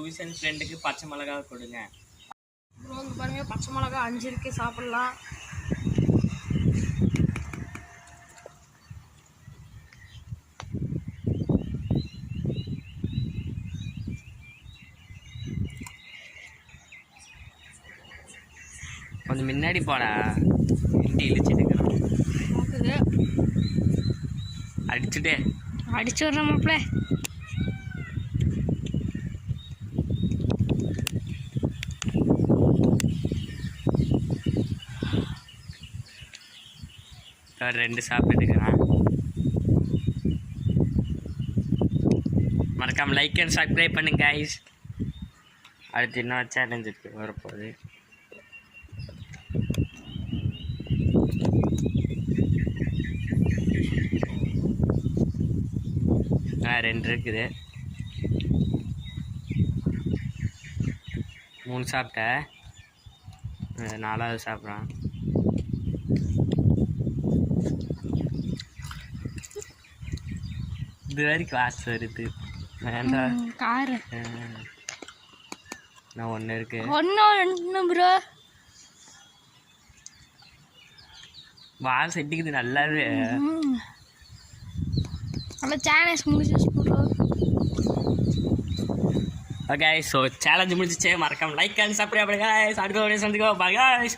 Tuition ஃப்ரெண்டுக்கு பச்சை மிளகா கொடுங்க. ப்ரோ இங்கே பாருங்க, பச்சை மிளகா 5 இருக்கு, சாப்பிட்லாம். கொஞ்சம் முன்னாடி போடா, இண்டி இழிச்சிட்டுக்கிறோம். அடிச்சுட்டே அடிச்சு விட்றேன் மாப்பிள்ள. ரெண்டு சாப்பிட்டுக்கலாம். மறக்காம லைக் அண்ட் சப்ஸ்கிரைப் பண்ணுங்க கைஸ். அடுத்து இன்னும் சேலஞ்ச் இருக்கு வரப்போகுது. ரெண்டு இருக்குது, 3 சாப்பிட்டேன், 4வது சாப்பிட்றான். இது வரைக்கும் கிளாஸ் வருது வேண்டாம். காரு நான் 1 இருக்கு, 1 ப்ரோ. வால் செட்டிக்குது நல்லாவே. நல்லா சேலஞ்ச் முடிஞ்சிச்சு ப்ரோ. ஓகே ஸோ சேலஞ்ச் முடிஞ்சிச்சு. மறக்காம லைக் அண்ட் சப்ஸ்கிரைப் பண்ணுங்க. அடுத்த வீடியோ சந்திக்கோ. By guys.